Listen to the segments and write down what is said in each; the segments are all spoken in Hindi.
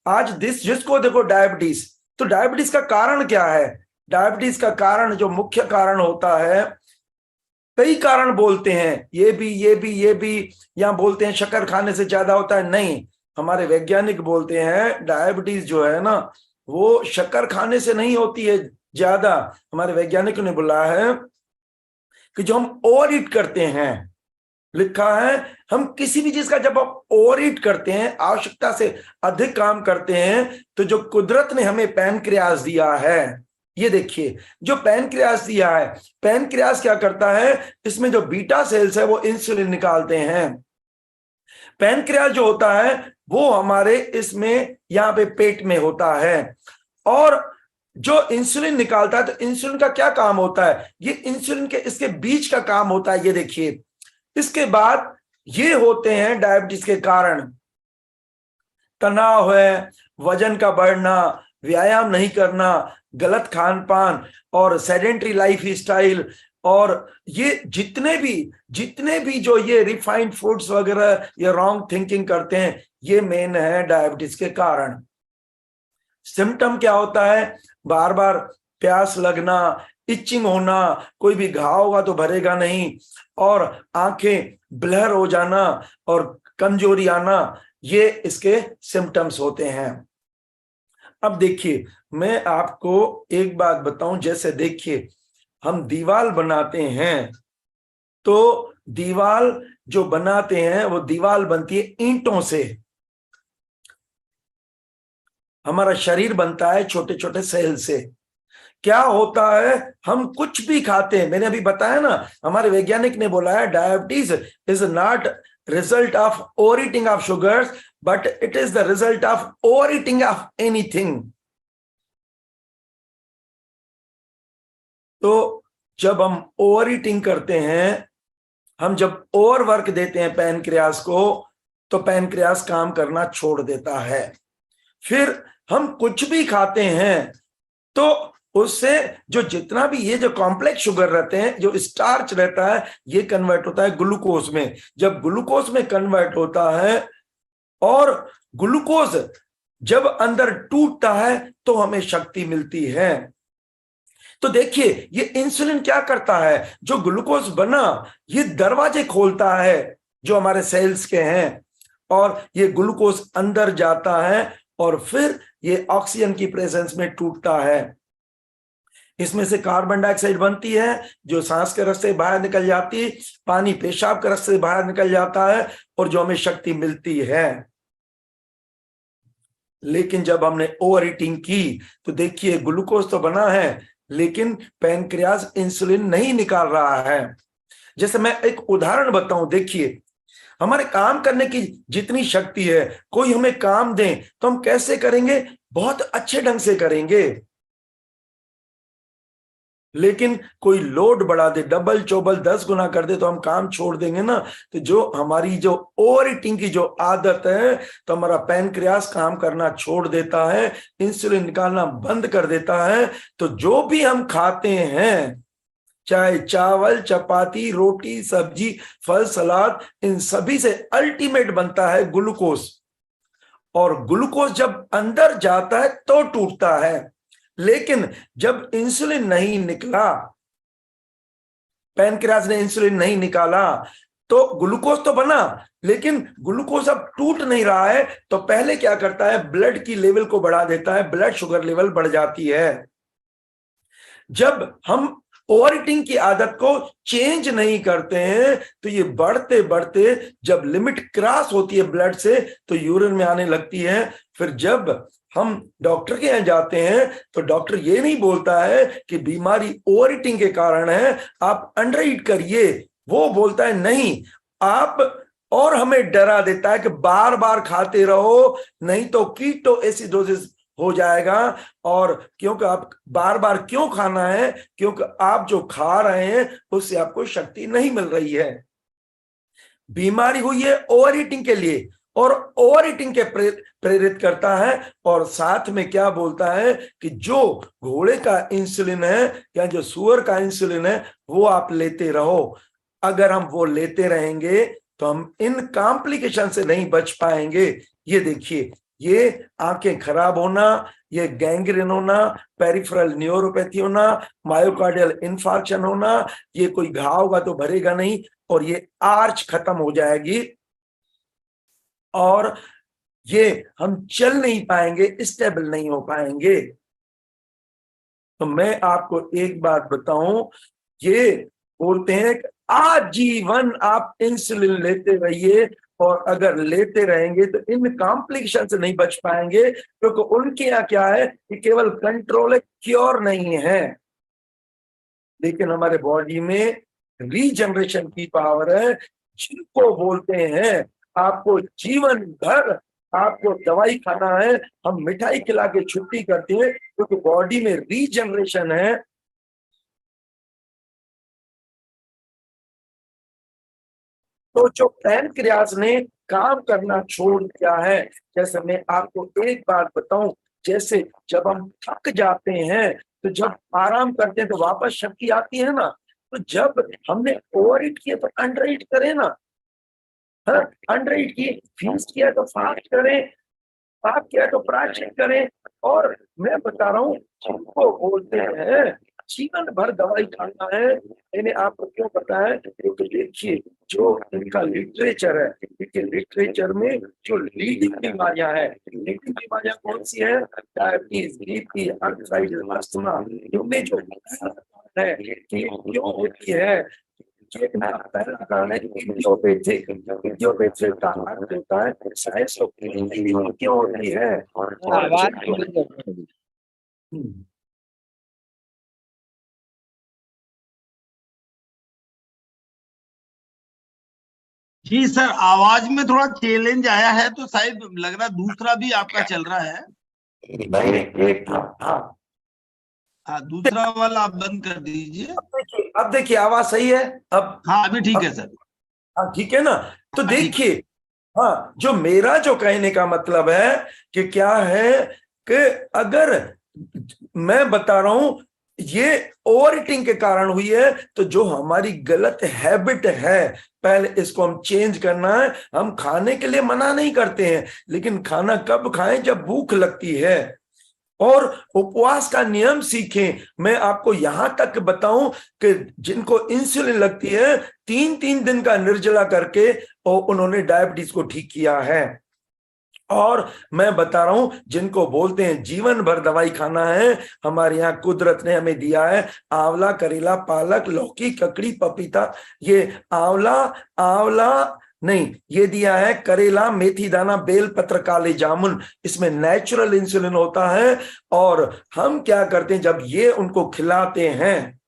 आज जिसको देखो डायबिटीज, तो डायबिटीज का कारण क्या है? डायबिटीज का कारण जो मुख्य कारण होता है, कई कारण बोलते हैं, ये भी, या बोलते हैं शक्कर खाने से ज्यादा होता है। नहीं, हमारे वैज्ञानिक बोलते हैं डायबिटीज जो है ना, वो शक्कर खाने से नहीं होती है ज्यादा। हमारे वैज्ञानिकों ने बोला है कि जो हम ओवर ईट करते हैं, लिखा है, हम किसी भी चीज का जब हम ओवर ईट करते हैं, आवश्यकता से अधिक काम करते हैं, तो जो कुदरत ने हमें पैनक्रियास दिया है, ये देखिए जो पैनक्रियास दिया है, पैनक्रियास क्या करता है, इसमें जो बीटा सेल्स है वो इंसुलिन निकालते हैं। पैनक्रियास जो होता है वो हमारे इसमें यहाँ पे पेट में होता है, और जो इंसुलिन निकालता है, तो इंसुलिन का क्या काम होता है, ये इंसुलिन के इसके बीच का काम होता है, ये देखिए। इसके बाद ये होते हैं डायबिटीज के कारण, तनाव है, वजन का बढ़ना, व्यायाम नहीं करना, गलत खान पान और सेडेंटरी लाइफ स्टाइल, और ये जितने भी जो ये रिफाइंड फूड्स वगैरह, ये रॉन्ग थिंकिंग करते हैं, ये मेन है डायबिटीज के कारण। सिम्टम क्या होता है? बार बार प्यास लगना, इचिंग होना, कोई भी घाव होगा तो भरेगा नहीं, और आंखें ब्लर हो जाना और कमजोरी आना, ये इसके सिम्टम्स होते हैं। अब देखिए, मैं आपको एक बात बताऊं, जैसे देखिए हम दीवार बनाते हैं, तो दीवार जो बनाते हैं वो दीवार बनती है ईंटों से। हमारा शरीर बनता है छोटे छोटे सेल से। क्या होता है, हम कुछ भी खाते हैं, मैंने अभी बताया ना, हमारे वैज्ञानिक ने बोला है diabetes is not result of over eating of sugars, but it is the result of over eating of anything. तो जब हम ओवर ईटिंग करते हैं, हम जब ओवर वर्क देते हैं पैनक्रियास को, तो पैनक्रियास काम करना छोड़ देता है। फिर हम कुछ भी खाते हैं तो उससे जो जितना भी ये जो कॉम्प्लेक्स शुगर रहते हैं, जो स्टार्च रहता है, ये कन्वर्ट होता है ग्लूकोज में। जब ग्लूकोज में कन्वर्ट होता है, और ग्लूकोज जब अंदर टूटता है, तो हमें शक्ति मिलती है। तो देखिए ये इंसुलिन क्या करता है, जो ग्लूकोज बना, ये दरवाजे खोलता है जो हमारे सेल्स के हैं, और ये ग्लूकोज अंदर जाता है, और फिर ये ऑक्सीजन की प्रेजेंस में टूटता है। इसमें से कार्बन डाइऑक्साइड बनती है, जो सांस के रास्ते बाहर निकल जाती है, पानी पेशाब के रास्ते बाहर निकल जाता है, और जो हमें शक्ति मिलती है। लेकिन जब हमने ओवर ईटिंग की, तो देखिए ग्लूकोज तो बना है, लेकिन पैनक्रियास इंसुलिन नहीं निकाल रहा है। जैसे मैं एक उदाहरण बताऊं, देखिए हमारे काम करने की जितनी शक्ति है, कोई हमें काम दे तो हम कैसे करेंगे? बहुत अच्छे ढंग से करेंगे। लेकिन कोई लोड बढ़ा दे, डबल चौबल 10 गुना कर दे, तो हम काम छोड़ देंगे ना। तो जो हमारी जो ओवर ईटिंग की जो आदत है, तो हमारा पैनक्रियास काम करना छोड़ देता है, इंसुलिन निकालना बंद कर देता है। तो जो भी हम खाते हैं, चाहे चावल, चपाती, रोटी, सब्जी, फल, सलाद, इन सभी से अल्टीमेट बनता है ग्लूकोज। और ग्लूकोज जब अंदर जाता है तो टूटता है। लेकिन जब इंसुलिन नहीं निकला, पैनक्रियास ने इंसुलिन नहीं निकाला, तो ग्लूकोज तो बना, लेकिन ग्लूकोज अब टूट नहीं रहा है। तो पहले क्या करता है, ब्लड की लेवल को बढ़ा देता है, ब्लड शुगर लेवल बढ़ जाती है। जब हम ओवर ईटिंग की आदत को चेंज नहीं करते हैं, तो ये बढ़ते बढ़ते जब लिमिट क्रॉस होती है ब्लड से, तो यूरिन में आने लगती है। फिर जब हम डॉक्टर के यहाँ जाते हैं, तो डॉक्टर ये नहीं बोलता है कि बीमारी ओवर ईटिंग के कारण है, आप अंडर ईट करिए। वो बोलता है नहीं, आप, और हमें डरा देता है कि बार बार खाते रहो, नहीं तो कीटो एसिडोसिस हो जाएगा। और क्योंकि आप बार बार क्यों खाना है, क्योंकि आप जो खा रहे हैं उससे आपको शक्ति नहीं मिल रही है। बीमारी हुई है ओवर ईटिंग के लिए, और ओवर ईटिंग के प्रेरित करता है। और साथ में क्या बोलता है कि जो घोड़े का इंसुलिन है या जो सुअर का इंसुलिन है, वो आप लेते रहो। अगर हम वो लेते रहेंगे तो हम इन कॉम्प्लिकेशन से नहीं बच पाएंगे। ये देखिए, ये आंखें खराब होना, ये गैंग्रीन होना, पेरिफेरल न्यूरोपैथी होना, मायोकार्डियल इन्फार्क्शन होना, ये कोई घाव होगा तो भरेगा नहीं और ये आर्च खत्म हो जाएगी और ये हम चल नहीं पाएंगे, स्टेबल नहीं हो पाएंगे। तो मैं आपको एक बात बताऊं, ये बोलते हैं कि आजीवन आप इंसुलिन लेते रहिए और अगर लेते रहेंगे तो इन कॉम्प्लिकेशन से नहीं बच पाएंगे, क्योंकि उनके यहाँ क्या है कि केवल कंट्रोल है, क्योर नहीं है। लेकिन हमारे बॉडी में रीजनरेशन की पावर है, जिनको बोलते हैं आपको जीवन भर आपको दवाई खाना है, हम मिठाई खिला के छुट्टी करते हैं क्योंकि बॉडी में रीजनरेशन है। तो जो पैनक्रियास ने काम करना छोड़ दिया है, जैसे मैं आपको एक बात बताऊं, जैसे जब हम थक जाते हैं तो जब आराम करते हैं तो वापस शक्ति आती है ना, तो जब हमने ओवर ईट किया तो अंडर ईट करें ना, अंडर ईट की फीस्ट किया तो फास्ट करें, पाप किया तो प्रायश्चित करें। और मैं बता रहा हूँ, जिनको बोलते हैं जीवन भर दवाई खाना है, मैंने आपको क्यों पता है, क्योंकि देखिए जो इनका लिटरेचर है, देखिए लिटरेचर में जो लीडिंग बीमारियां है, लीडिंग बीमारियां कौन सी है, डायबिटीज, बीपी, आर्थराइटिस, अस्थमा, इनमें जो है कि क्यों होती है, ये पहला कारण है इडियोपैथिक। इडियोपैथिक का अर्थ होता है साइंस ऑफ क्यों होती है। और जी सर, आवाज में थोड़ा चैलेंज आया है तो शायद लग रहा दूसरा भी आपका चल रहा है। एक था, हाँ, दूसरा वाला आप बंद कर दीजिए। अब देखिए आवाज सही है अब। हाँ, अभी ठीक है सर। हाँ ठीक है ना। तो हाँ, ठीक है। देखिए, हाँ जो मेरा जो कहने का मतलब है कि क्या है कि अगर मैं बता रहा हूं ये ओवर ईटिंग के कारण हुई है, तो जो हमारी गलत हैबिट है पहले इसको हम चेंज करना है। हम खाने के लिए मना नहीं करते हैं, लेकिन खाना कब खाएं, जब भूख लगती है। और उपवास का नियम सीखें। मैं आपको यहां तक बताऊं कि जिनको इंसुलिन लगती है 3-3 दिन का निर्जला करके और उन्होंने डायबिटीज को ठीक किया है। और मैं बता रहा हूं जिनको बोलते हैं जीवन भर दवाई खाना है, हमारे यहाँ कुदरत ने हमें दिया है आंवला, करेला, पालक, लौकी, ककड़ी, पपीता, ये आंवला आंवला नहीं, ये दिया है करेला, मेथी दाना, बेल पत्र, काले जामुन, इसमें नेचुरल इंसुलिन होता है। और हम क्या करते हैं, जब ये उनको खिलाते हैं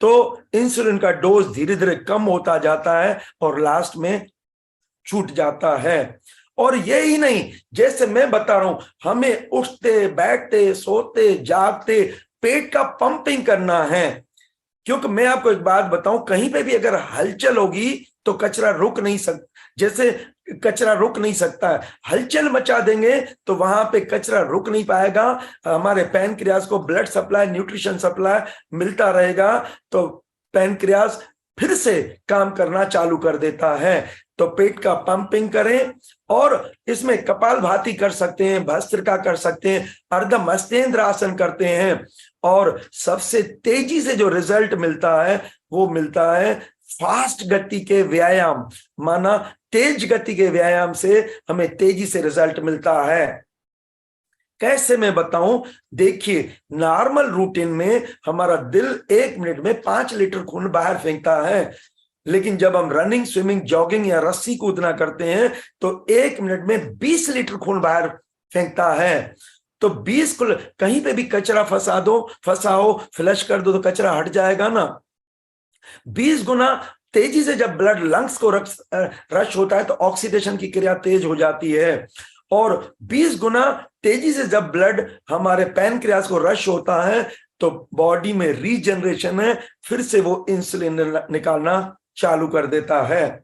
तो इंसुलिन का डोज धीरे धीरे कम होता जाता है और लास्ट में छूट जाता है। और यही नहीं, जैसे मैं बता रहा हूं, हमें उठते बैठते सोते जागते पेट का पंपिंग करना है। क्योंकि मैं आपको एक बात बताऊं, कहीं पे भी अगर हलचल होगी तो कचरा रुक नहीं सकता, जैसे कचरा रुक नहीं सकता है, हलचल मचा देंगे तो वहां पे कचरा रुक नहीं पाएगा। हमारे पैनक्रियास को ब्लड सप्लाई, न्यूट्रिशन सप्लाई मिलता रहेगा तो पैनक्रियास फिर से काम करना चालू कर देता है। तो पेट का पंपिंग करें और इसमें कपालभाति कर सकते हैं, भस्त्रिका कर सकते हैं, अर्ध मस्तेंद्र आसन करते हैं। और सबसे तेजी से जो रिजल्ट मिलता है वो मिलता है फास्ट गति के व्यायाम, माना तेज गति के व्यायाम से हमें तेजी से रिजल्ट मिलता है। कैसे मैं बताऊं, देखिए नॉर्मल रूटीन में हमारा दिल 1 मिनट में 5 लीटर खून बाहर फेंकता है, लेकिन जब हम रनिंग, स्विमिंग, जॉगिंग या रस्सी कूदना करते हैं तो 1 मिनट में 20 लीटर खून बाहर फेंकता है। तो 20 को कहीं पे भी कचरा फंसाओ, फ्लश कर दो तो कचरा हट जाएगा ना। 20 गुना तेजी से जब ब्लड लंग्स को रश होता है तो ऑक्सीडेशन की क्रिया तेज हो जाती है। और 20 गुना तेजी से जब ब्लड हमारे पैनक्रियास को रश होता है तो बॉडी में रीजनरेशन है, फिर से वो इंसुलिन निकालना चालू कर देता है।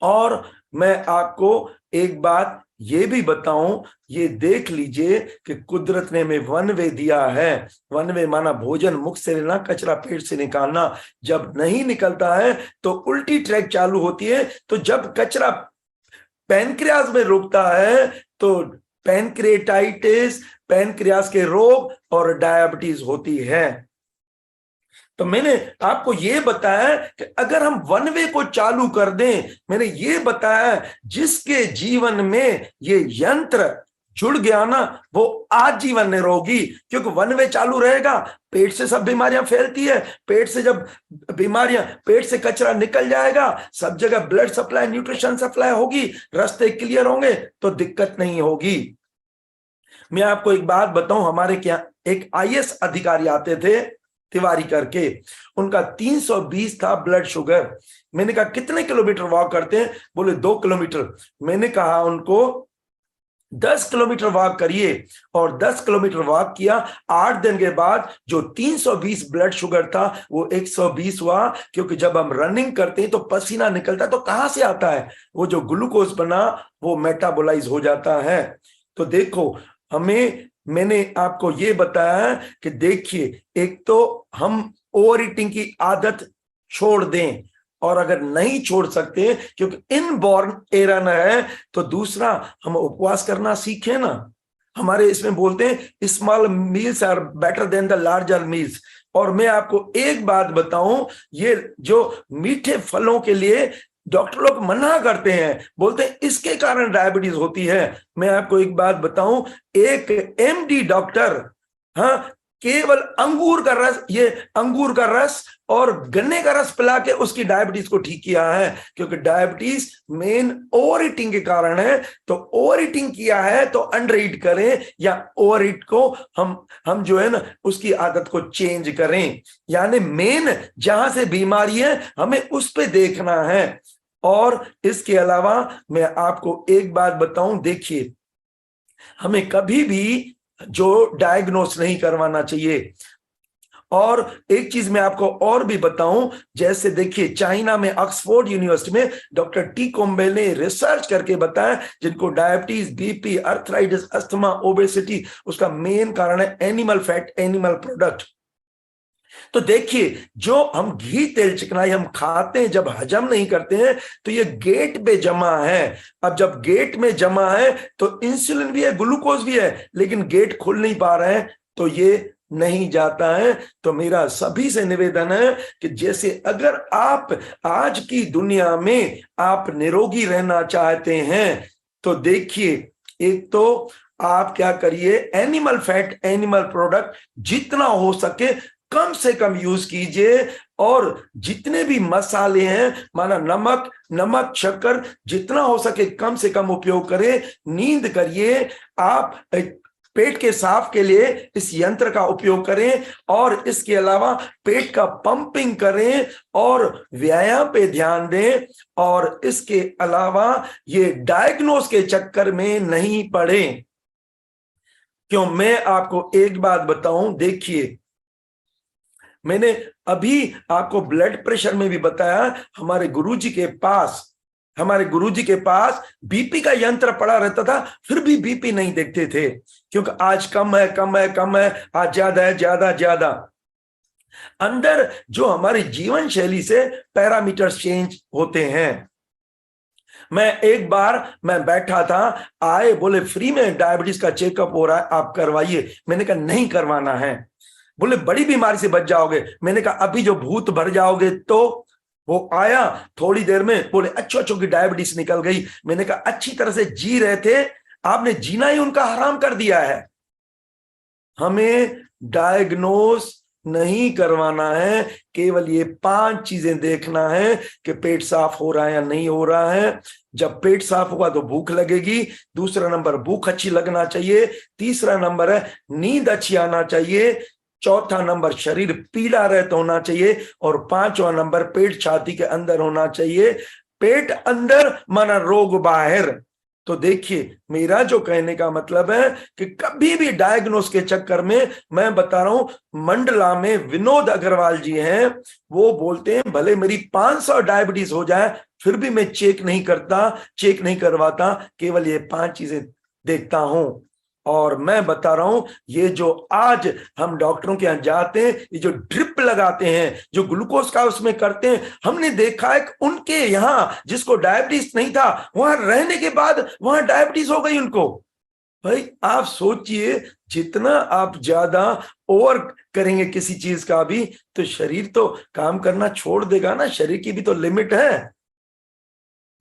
और मैं आपको एक बात ये भी बताऊं, ये देख लीजिए कि कुदरत ने हमें वन वे दिया है। वन वे माना भोजन मुख से लेना, कचरा पेट से निकालना। जब नहीं निकलता है तो उल्टी ट्रैक चालू होती है। तो जब कचरा पैनक्रियास में रुकता है तो पैनक्रिएटाइटिस, पैनक्रियास के रोग और डायबिटीज होती है। तो मैंने आपको ये बताया कि अगर हम वन वे को चालू कर दें, मैंने ये बताया जिसके जीवन में ये यंत्र जुड़ गया ना वो आजीवन निरोगी, क्योंकि वन वे चालू रहेगा, पेट से सब बीमारियां फैलती है, पेट से जब बीमारियां, पेट से कचरा निकल जाएगा, सब जगह ब्लड सप्लाई, न्यूट्रिशन सप्लाई होगी, रास्ते क्लियर होंगे तो दिक्कत नहीं होगी। मैं आपको एक बात बताऊं, हमारे क्या एक आईएएस अधिकारी आते थे तिवारी करके, उनका 320 था ब्लड शुगर। मैंने कहा कितने किलोमीटर वॉक करते हैं? बोले 2 किलोमीटर। मैंने कहा उनको 10 किलोमीटर वॉक करिए, और 10 किलोमीटर वॉक किया। 8 दिन के बाद जो 320 ब्लड शुगर था वो 120 हुआ, क्योंकि जब हम रनिंग करते हैं तो पसीना निकलता है, तो कहां से आता है? वो जो ग्लूकोज बना वो मेटाबोलाइज हो जाता है। तो देखो मैंने आपको ये बताया कि देखिए, एक तो हम ओवर ईटिंग की आदत छोड़ दें, और अगर नहीं छोड़ सकते क्योंकि इनबॉर्न एरर है, तो दूसरा हम उपवास करना सीखें ना। हमारे इसमें बोलते हैं small meals are better than the larger meals. और मैं आपको एक बात बताऊं, ये जो मीठे फलों के लिए डॉक्टर लोग मना करते हैं, बोलते हैं इसके कारण डायबिटीज होती है। मैं आपको एक बात बताऊं, एक एमडी डॉक्टर, हाँ, केवल अंगूर का रस, ये अंगूर का रस और गन्ने का रस पिला के उसकी डायबिटीज को ठीक किया है, क्योंकि डायबिटीज मेन ओवर ईटिंग के कारण है। तो ओवर ईटिंग किया है तो अंडर ईट करें, या ओवर ईट को हम जो है ना उसकी आदत को चेंज करें। यानी मेन जहां से बीमारी है हमें उस पे देखना है। और इसके अलावा मैं आपको एक बात बताऊं, देखिए हमें कभी भी जो डायग्नोस नहीं करवाना चाहिए। और एक चीज मैं आपको और भी बताऊं, जैसे देखिए चाइना में ऑक्सफोर्ड यूनिवर्सिटी में डॉक्टर टी कोम्बेल ने रिसर्च करके बताया, जिनको diabetes, BP, arthritis, asthma, obesity, उसका मेन कारण है एनिमल फैट, एनिमल प्रोडक्ट। तो देखिए जो हम घी तेल चिकनाई हम खाते हैं, जब हजम नहीं करते हैं तो ये गेट पे जमा है। अब जब गेट में जमा है तो इंसुलिन भी है, ग्लूकोज भी है, लेकिन गेट खुल नहीं पा रहे हैं तो ये नहीं जाता है। तो मेरा सभी से निवेदन है कि जैसे अगर आप आज की दुनिया में आप निरोगी रहना चाहते हैं तो देखिए, एक तो आप क्या करिए, एनिमल फैट, एनिमल प्रोडक्ट जितना हो सके कम से कम यूज कीजिए, और जितने भी मसाले हैं, माना नमक, शक्कर, जितना हो सके कम से कम उपयोग करें। नींद करिए, आप पेट के साफ के लिए इस यंत्र का उपयोग करें, और इसके अलावा पेट का पंपिंग करें और व्यायाम पे ध्यान दें। और इसके अलावा ये डायग्नोस के चक्कर में नहीं पड़े। क्यों, मैं आपको एक बात बताऊं, देखिए मैंने अभी आपको ब्लड प्रेशर में भी बताया, हमारे गुरुजी के पास बीपी का यंत्र पड़ा रहता था, फिर भी बीपी नहीं देखते थे, क्योंकि आज कम है, आज ज्यादा। अंदर जो हमारी जीवन शैली से पैरामीटर्स चेंज होते हैं। मैं बैठा था, आए बोले फ्री में डायबिटीज का चेकअप हो रहा है, आप करवाइए। मैंने कहा नहीं करवाना है। बोले बड़ी बीमारी से बच जाओगे। मैंने कहा अभी जो भूत भर जाओगे। तो वो आया थोड़ी देर में, बोले अच्छों की डायबिटीज निकल गई। मैंने कहा अच्छी तरह से जी रहे थे, आपने जीना ही उनका हराम कर दिया है। हमें डायग्नोस नहीं करवाना है, केवल ये 5 चीजें देखना है कि पेट साफ हो रहा है या नहीं हो रहा है। जब पेट साफ होगा तो भूख लगेगी। दूसरा नंबर, भूख अच्छी लगना चाहिए। तीसरा नंबर है नींद अच्छी आना चाहिए। चौथा नंबर, शरीर पीड़ा रहित होना चाहिए। और 5वां नंबर, पेट छाती के अंदर होना चाहिए। पेट अंदर माना रोग बाहर। तो देखिए मेरा जो कहने का मतलब है कि कभी भी डायग्नोस के चक्कर में, मैं बता रहा हूं, मंडला में विनोद अग्रवाल जी हैं, वो बोलते हैं भले मेरी 500 डायबिटीज हो जाए फिर भी मैं चेक नहीं करवाता, केवल ये 5 चीजें देखता हूं। और मैं बता रहा हूं, ये जो आज हम डॉक्टरों के यहाँ जाते हैं, ये जो ड्रिप लगाते हैं, जो ग्लूकोज का उसमें करते हैं, हमने देखा है कि उनके यहाँ जिसको डायबिटीज नहीं था, वहां रहने के बाद वहां डायबिटीज हो गई उनको। भाई आप सोचिए, जितना आप ज्यादा ओवर करेंगे किसी चीज का भी, तो शरीर तो काम करना छोड़ देगा ना, शरीर की भी तो लिमिट है।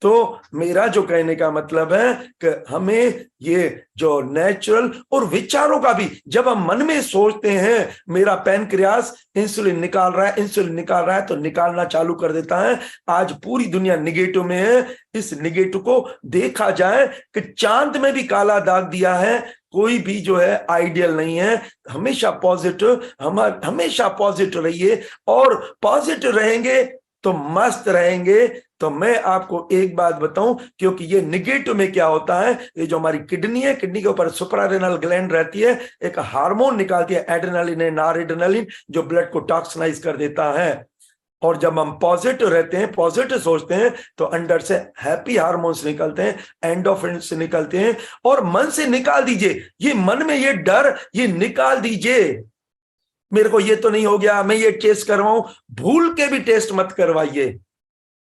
तो मेरा जो कहने का मतलब है कि हमें ये जो नेचुरल और विचारों का भी, जब हम मन में सोचते हैं मेरा पैनक्रियास इंसुलिन निकाल रहा है, इंसुलिन निकाल रहा है, तो निकालना चालू कर देता है। आज पूरी दुनिया निगेटिव में है। इस निगेटिव को देखा जाए कि चांद में भी काला दाग दिया है, कोई भी जो है आइडियल नहीं है। हमेशा पॉजिटिव, हमेशा पॉजिटिव रहिए, और पॉजिटिव रहेंगे तो मस्त रहेंगे। तो मैं आपको एक बात बताऊं, क्योंकि ये निगेटिव में क्या होता है, ये जो हमारी किडनी है, किडनी के ऊपर सुप्रारेनल ग्लैंड रहती है, एक हार्मोन निकालती है एड्रेनालिन, नॉरएड्रेनालिन, जो ब्लड को टॉक्सिनाइज कर देता है। और जब हम पॉजिटिव रहते हैं, पॉजिटिव सोचते हैं, तो अंदर से हैप्पी हार्मोन्स निकलते हैं, एंडोर्फिन्स निकलते हैं। और मन से निकाल दीजिए ये मन में ये डर, ये निकाल दीजिए। मेरे को ये तो नहीं हो गया, मैं ये टेस्ट करवाऊं, भूल के भी टेस्ट मत करवाइए।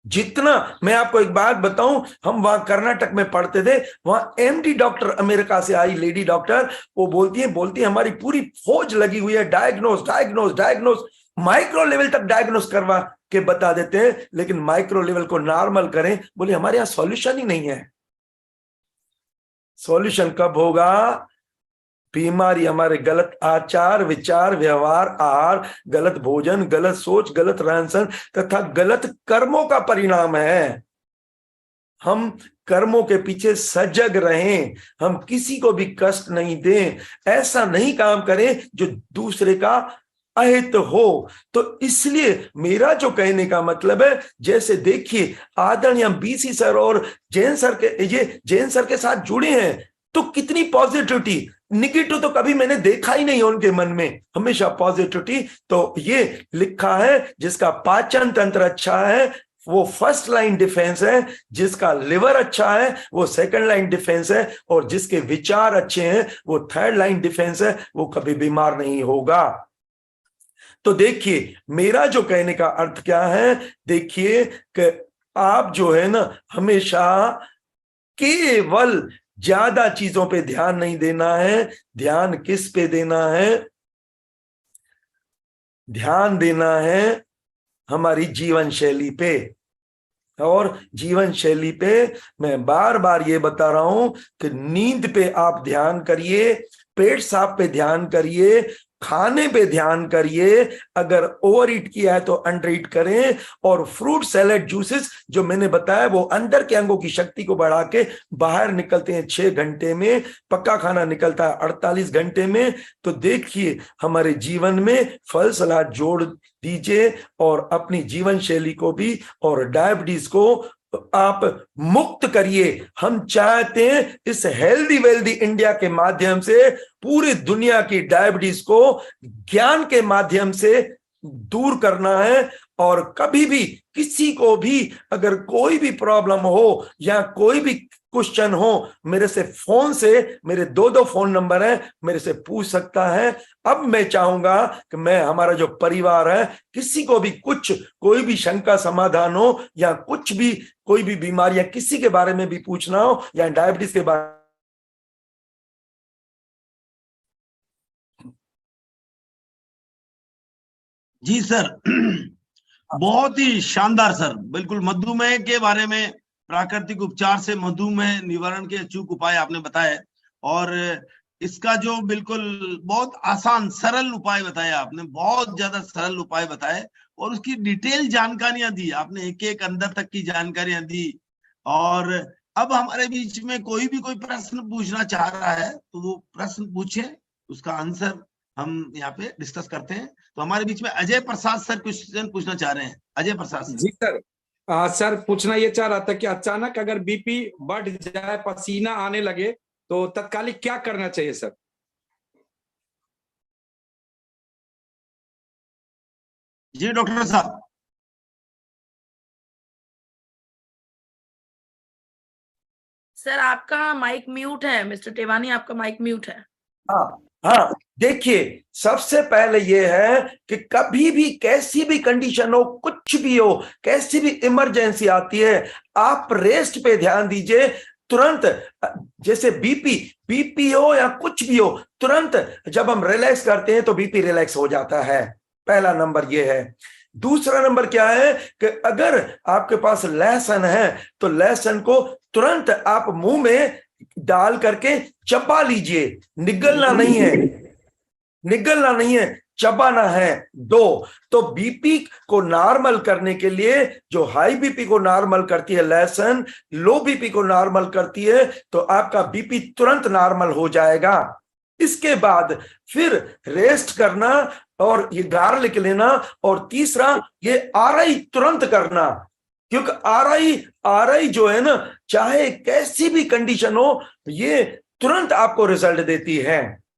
जितना, मैं आपको एक बात बताऊं, हम वहां कर्नाटक में पढ़ते थे, वहां एमडी डॉक्टर, अमेरिका से आई लेडी डॉक्टर, वो बोलती है हमारी पूरी फौज लगी हुई है, diagnose diagnose diagnose, micro level तक डायग्नोस करवा के बता देते हैं, लेकिन माइक्रो लेवल को नॉर्मल करें, बोले हमारे यहां सॉल्यूशन ही नहीं है। सॉल्यूशन कब होगा? बीमारी हमारे गलत आचार विचार व्यवहार आहार, गलत भोजन, गलत सोच, गलत रहन सहन तथा गलत कर्मों का परिणाम है। हम कर्मों के पीछे सजग रहें, हम किसी को भी कष्ट नहीं दें, ऐसा नहीं काम करें जो दूसरे का अहित हो। तो इसलिए मेरा जो कहने का मतलब है, जैसे देखिए आदरणीय हम बीसी सर और जैन सर के साथ जुड़े हैं, तो कितनी पॉजिटिविटी, निगेटिव तो कभी मैंने देखा ही नहीं उनके मन में, हमेशा पॉजिटिविटी। तो ये लिखा है, जिसका पाचन तंत्र अच्छा है वो फर्स्ट लाइन डिफेंस है, जिसका लिवर अच्छा है वो सेकंड लाइन डिफेंस है, और जिसके विचार अच्छे हैं वो थर्ड लाइन डिफेंस है, वो कभी बीमार नहीं होगा। तो देखिए मेरा जो कहने का अर्थ क्या है, देखिए कि आप जो है ना, हमेशा केवल ज्यादा चीजों पे ध्यान नहीं देना है। ध्यान किस पे देना है? ध्यान देना है हमारी जीवन शैली पे। और जीवन शैली पे मैं बार बार ये बता रहा हूं कि नींद पे आप ध्यान करिए, पेट साफ पे ध्यान करिए, खाने पे ध्यान करिए, अगर ओवर ईट किया है तो अंडर ईट करें, और फ्रूट सैलेड जूसेस जो मैंने बताया वो अंदर के अंगों की शक्ति को बढ़ा के बाहर निकलते हैं 6 घंटे में, पक्का खाना निकलता है 48 घंटे में। तो देखिए हमारे जीवन में फल सलाद जोड़ दीजिए, और अपनी जीवन शैली को भी और डायबिटीज को आप मुक्त करिए। हम चाहते हैं इस हेल्दी वेल्दी इंडिया के माध्यम से पूरी दुनिया की डायबिटीज को ज्ञान के माध्यम से दूर करना है। और कभी भी किसी को भी अगर कोई भी प्रॉब्लम हो या कोई भी क्वेश्चन हो, मेरे से फोन से, मेरे 2 फोन नंबर है, मेरे से पूछ सकता है। अब मैं चाहूंगा कि मैं, हमारा जो परिवार है, किसी को भी कुछ, कोई भी शंका समाधान हो या कुछ भी, कोई भी बीमारियां किसी के बारे में भी पूछना हो या डायबिटीज के बारे। जी सर, बहुत ही शानदार सर, बिल्कुल मधुमेह के बारे में प्राकृतिक उपचार से मधुमेह निवारण के अचूक उपाय आपने बताए, और इसका जो बिल्कुल बहुत आसान सरल उपाय बताया आपने, बहुत ज्यादा सरल उपाय बताए, और उसकी डिटेल जानकारियां दी आपने, एक एक अंदर तक की जानकारियां दी। और अब हमारे बीच में कोई भी कोई प्रश्न पूछना चाह रहा है तो वो प्रश्न पूछे, उसका आंसर हम यहाँ पे डिस्कस करते हैं। तो हमारे बीच में अजय प्रसाद सर क्वेश्चन पूछना चाह रहे हैं। अजय प्रसाद सर। जी सर, सर पूछना ये चाह रहा था कि अचानक अगर बीपी बढ़ जाए, पसीना आने लगे, तो तत्कालिक क्या करना चाहिए सर? जी डॉक्टर साहब। सर आपका माइक म्यूट है, मिस्टर टेवानी, आपका माइक म्यूट है। हाँ हाँ, देखिए सबसे पहले ये है कि कभी भी कैसी भी कंडीशन हो, कुछ भी हो, कैसी भी इमरजेंसी आती है, आप रेस्ट पे ध्यान दीजिए तुरंत। जैसे बीपी हो या कुछ भी हो, तुरंत जब हम रिलैक्स करते हैं तो बीपी रिलैक्स हो जाता है। पहला नंबर ये है। दूसरा नंबर क्या है कि अगर आपके पास लहसुन है तो लहसुन को तुरंत आप मुंह में डाल करके चबा लीजिए, निगलना नहीं है, निगलना नहीं है, चबाना है। दो, तो बीपी को नॉर्मल करने के लिए, जो हाई बीपी को नॉर्मल करती है लहसुन, लो बीपी को नॉर्मल करती है, तो आपका बीपी तुरंत नॉर्मल हो जाएगा। इसके बाद फिर रेस्ट करना और ये गार्लिक लेना, और तीसरा ये आरआई तुरंत करना, क्योंकि आरआई जो है ना, चाहे कैसी भी कंडीशन हो, ये तुरंत आपको रिजल्ट देती है।